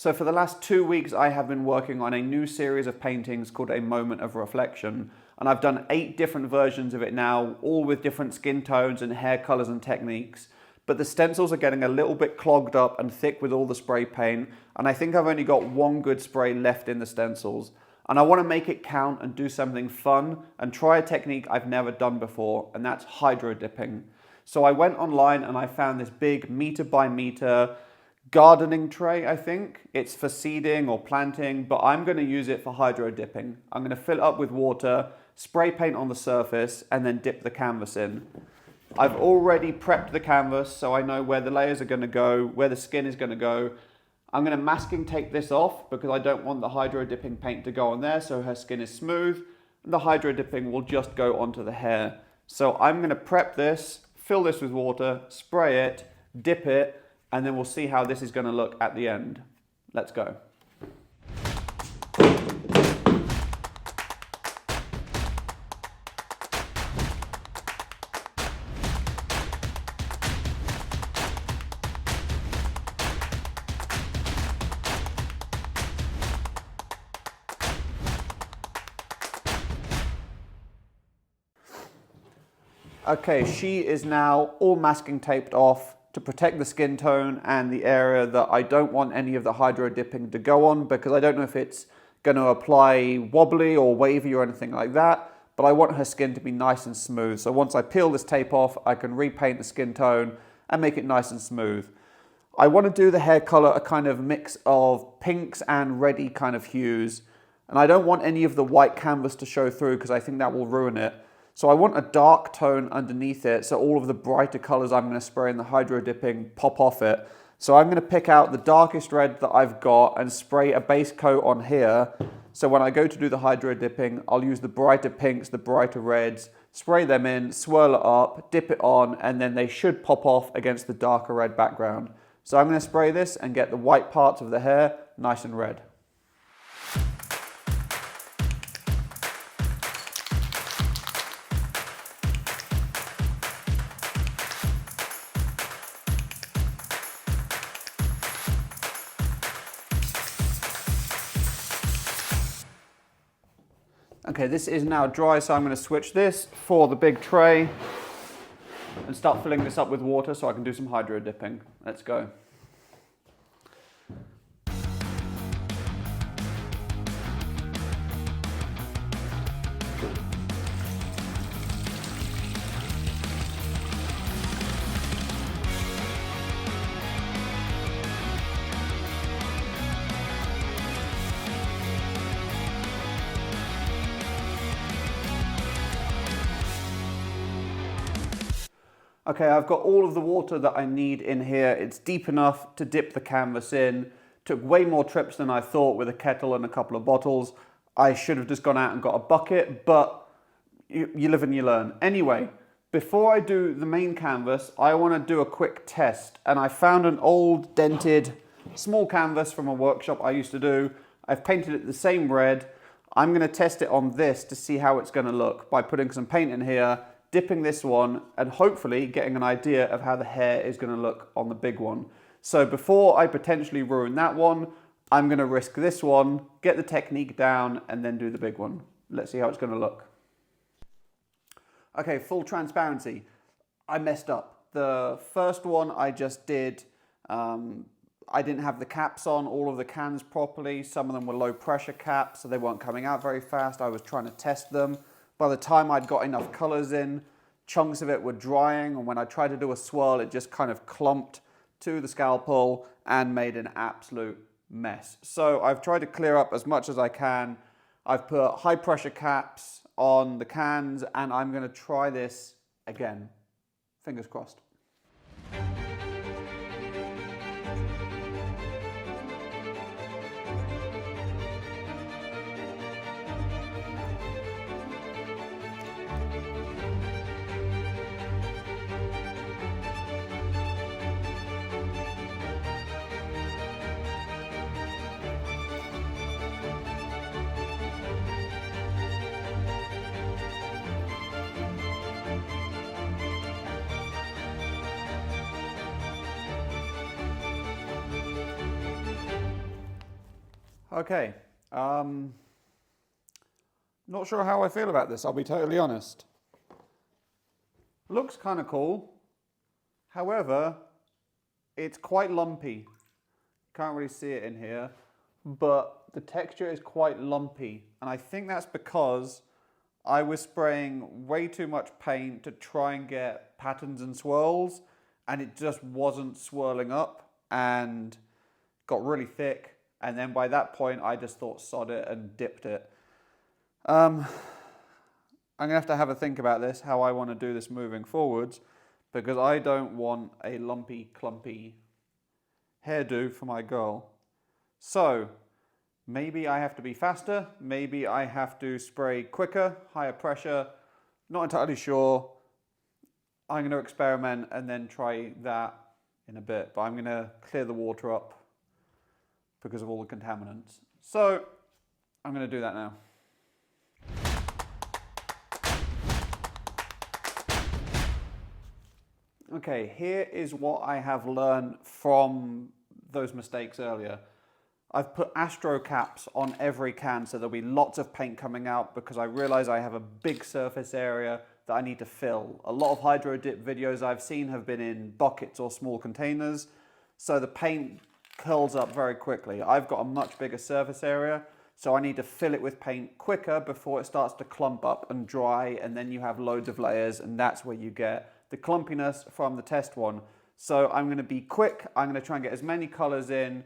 So for the last 2 weeks, I have been working on a new series of paintings called A Moment of Reflection. And I've done 8 different versions of it now, all with different skin tones and hair colors and techniques. But the stencils are getting a little bit clogged up and thick with all the spray paint. And I think I've only got one good spray left in the stencils. And I want to make it count and do something fun and try a technique I've never done before, and that's hydro dipping. So I went online and I found this big meter by meter gardening tray, I think. It's for seeding or planting, but I'm going to use it for hydro dipping. I'm going to fill it up with water, spray paint on the surface, and then dip the canvas in. I've already prepped the canvas, so I know where the layers are going to go, where the skin is going to go. I'm going to masking tape this off because I don't want the hydro dipping paint to go on there, so her skin is smooth. And the hydro dipping will just go onto the hair. So I'm going to prep this, fill this with water, spray it, dip it, and then we'll see how this is going to look at the end. Let's go. Okay, she is now all masking taped off to protect the skin tone and the area that I don't want any of the hydro dipping to go on, because I don't know if it's going to apply wobbly or wavy or anything like that, but I want her skin to be nice and smooth. So once I peel this tape off, I can repaint the skin tone and make it nice and smooth. I want to do the hair color a kind of mix of pinks and reddy kind of hues, and I don't want any of the white canvas to show through because I think that will ruin it. So I want a dark tone underneath it, so all of the brighter colors I'm going to spray in the hydro dipping pop off it. So I'm going to pick out the darkest red that I've got and spray a base coat on here. So when I go to do the hydro dipping, I'll use the brighter pinks, the brighter reds, spray them in, swirl it up, dip it on, and then they should pop off against the darker red background. So I'm going to spray this and get the white parts of the hair nice and red. Okay, this is now dry, so I'm going to switch this for the big tray and start filling this up with water so I can do some hydro dipping. Let's go. Okay, I've got all of the water that I need in here. It's deep enough to dip the canvas in. Took way more trips than I thought with a kettle and a couple of bottles. I should have just gone out and got a bucket, but you live and you learn. Anyway, before I do the main canvas, I want to do a quick test. And I found an old dented small canvas from a workshop I used to do. I've painted it the same red. I'm going to test it on this to see how it's going to look by putting some paint in here, dipping this one, and hopefully getting an idea of how the hair is going to look on the big one. So before I potentially ruin that one, I'm going to risk this one, get the technique down, and then do the big one. Let's see how it's going to look. Okay, full transparency. I messed up. The first one I just did, I didn't have the caps on all of the cans properly. Some of them were low pressure caps, so they weren't coming out very fast. I was trying to test them. By the time I'd got enough colors in, chunks of it were drying, and when I tried to do a swirl, it just kind of clumped to the scalpel and made an absolute mess. So I've tried to clear up as much as I can. I've put high pressure caps on the cans, and I'm going to try this again. Fingers crossed. Okay, not sure how I feel about this, I'll be totally honest. Looks kind of cool. However, it's quite lumpy. Can't really see it in here, but the texture is quite lumpy. And I think that's because I was spraying way too much paint to try and get patterns and swirls, and it just wasn't swirling up and got really thick. And then by that point, I just thought sod it and dipped it. I'm gonna have a think about this, how I want to do this moving forwards, because I don't want a lumpy, clumpy hairdo for my girl. So maybe I have to be faster, maybe I have to spray quicker, higher pressure, not entirely sure. I'm going to experiment and then try that in a bit, but I'm going to clear the water up because of all the contaminants. So I'm going to do that now. Okay, here is what I have learned from those mistakes earlier. I've put Astro caps on every can so there'll be lots of paint coming out because I realize I have a big surface area that I need to fill. A lot of hydro dip videos I've seen have been in buckets or small containers, so the paint curls up very quickly. I've got a much bigger surface area, so I need to fill it with paint quicker before it starts to clump up and dry, and then you have loads of layers, and that's where you get the clumpiness from the test one. So I'm going to be quick. I'm going to try and get as many colors in.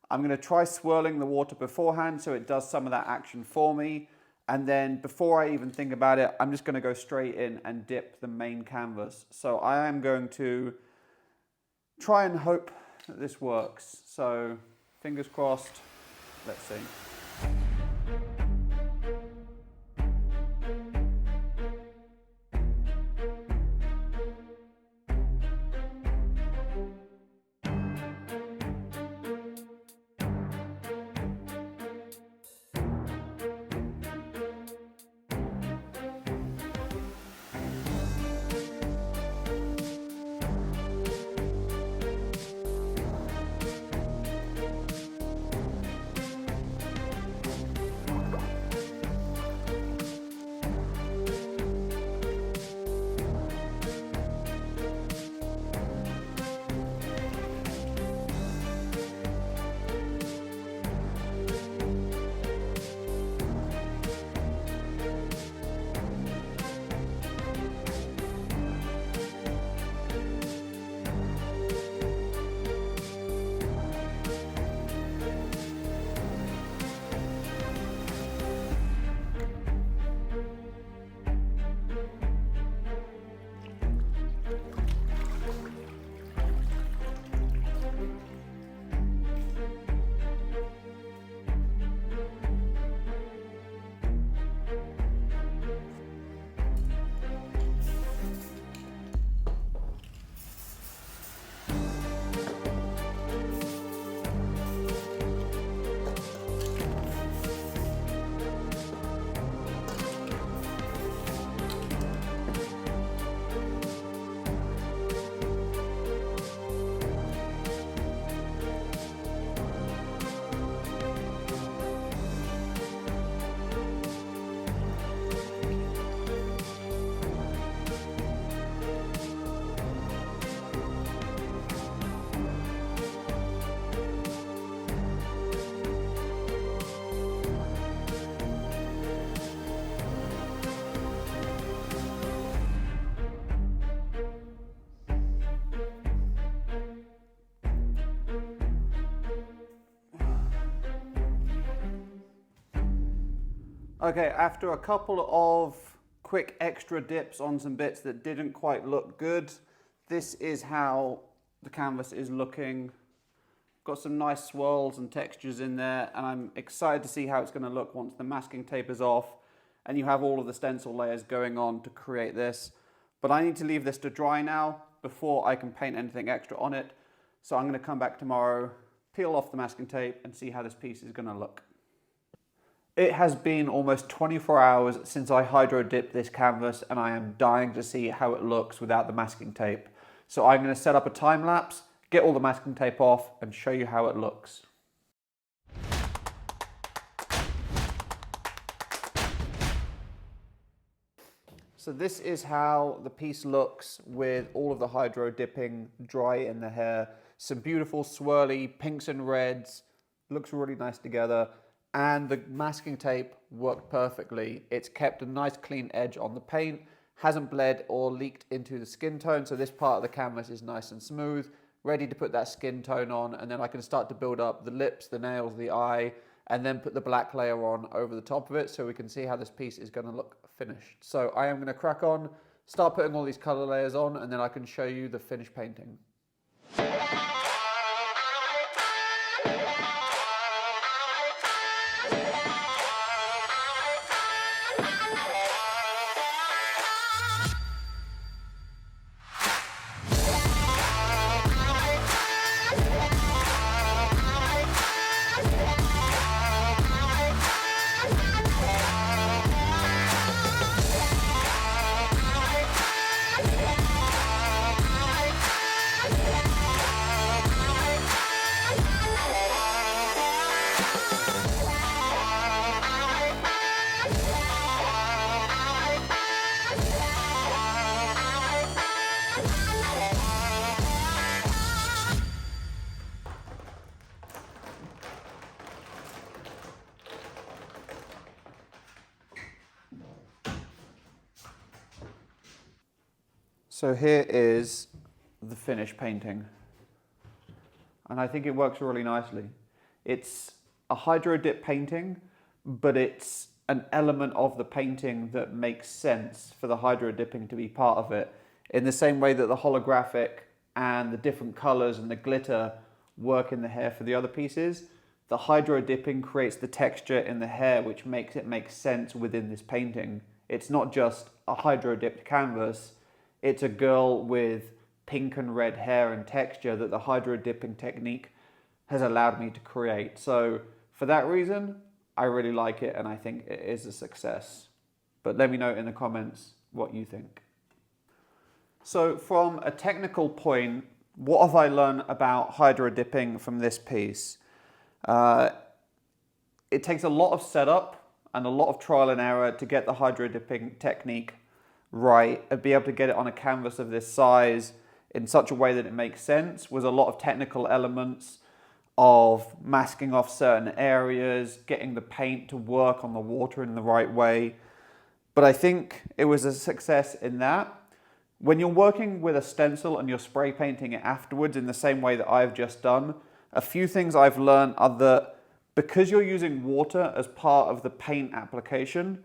I'm going to try swirling the water beforehand so it does some of that action for me. And then before I even think about it, I'm just going to go straight in and dip the main canvas. So I am going to try and hope that this works. So fingers crossed. Let's see. Okay, after a couple of quick extra dips on some bits that didn't quite look good, this is how the canvas is looking. Got some nice swirls and textures in there, and I'm excited to see how it's going to look once the masking tape is off and you have all of the stencil layers going on to create this. But I need to leave this to dry now before I can paint anything extra on it. So I'm going to come back tomorrow, peel off the masking tape and see how this piece is going to look. It has been almost 24 hours since I hydro dipped this canvas, and I am dying to see how it looks without the masking tape. So I'm going to set up a time lapse, get all the masking tape off and show you how it looks. So this is how the piece looks with all of the hydro dipping dry in the hair. Some beautiful swirly pinks and reds. Looks really nice together. And the masking tape worked perfectly. It's kept a nice clean edge on the paint, hasn't bled or leaked into the skin tone. So this part of the canvas is nice and smooth, ready to put that skin tone on. And then I can start to build up the lips, the nails, the eye, and then put the black layer on over the top of it so we can see how this piece is going to look finished. So I am going to crack on, start putting all these color layers on, and then I can show you the finished painting. So here is the finished painting, and I think it works really nicely. It's a hydro dip painting, but it's an element of the painting that makes sense for the hydro dipping to be part of it, in the same way that the holographic and the different colors and the glitter work in the hair for the other pieces. The hydro dipping creates the texture in the hair which makes it make sense within this painting. It's not just a hydro dipped canvas. It's a girl with pink and red hair and texture that the hydro dipping technique has allowed me to create. So for that reason, I really like it and I think it is a success. But let me know in the comments what you think. So from a technical point, what have I learned about hydro dipping from this piece? It takes a lot of setup and a lot of trial and error to get the hydro dipping technique right and be able to get it on a canvas of this size in such a way that it makes sense. Was a lot of technical elements of masking off certain areas, getting the paint to work on the water in the right way. But I think it was a success in that. When you're working with a stencil and you're spray painting it afterwards in the same way that I've just done, a few things I've learned are that because you're using water as part of the paint application,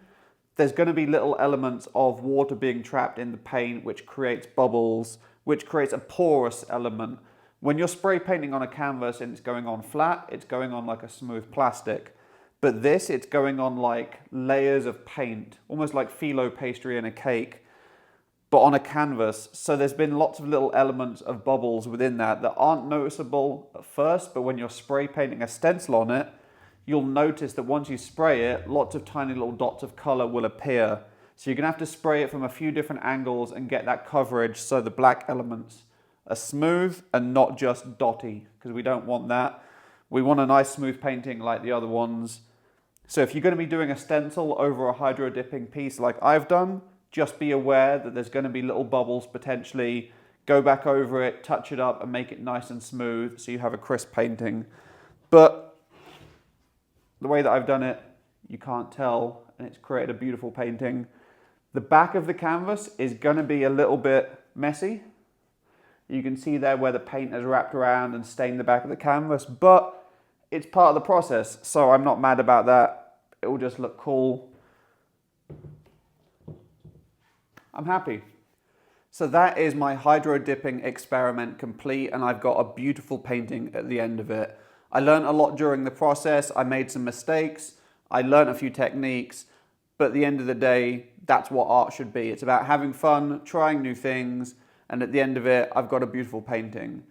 there's going to be little elements of water being trapped in the paint, which creates bubbles, which creates a porous element. When you're spray painting on a canvas and it's going on flat, it's going on like a smooth plastic. But this, it's going on like layers of paint, almost like phyllo pastry in a cake, but on a canvas. So there's been lots of little elements of bubbles within that aren't noticeable at first, but when you're spray painting a stencil on it, you'll notice that once you spray it, lots of tiny little dots of color will appear. So you're gonna have to spray it from a few different angles and get that coverage so the black elements are smooth and not just dotty, because we don't want that. We want a nice smooth painting like the other ones. So if you're gonna be doing a stencil over a hydro dipping piece like I've done, just be aware that there's gonna be little bubbles potentially. Go back over it, touch it up and make it nice and smooth so you have a crisp painting. But the way that I've done it, you can't tell, and it's created a beautiful painting. The back of the canvas is gonna be a little bit messy. You can see there where the paint has wrapped around and stained the back of the canvas, but it's part of the process, so I'm not mad about that. It will just look cool. I'm happy. So that is my hydro dipping experiment complete, and I've got a beautiful painting at the end of it. I learned a lot during the process. I made some mistakes. I learned a few techniques, but at the end of the day, that's what art should be. It's about having fun, trying new things, and at the end of it, I've got a beautiful painting.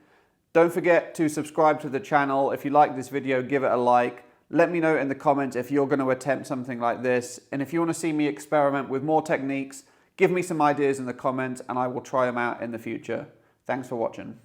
Don't forget to subscribe to the channel. If you like this video, give it a like. Let me know in the comments if you're going to attempt something like this. And if you want to see me experiment with more techniques, give me some ideas in the comments and I will try them out in the future. Thanks for watching.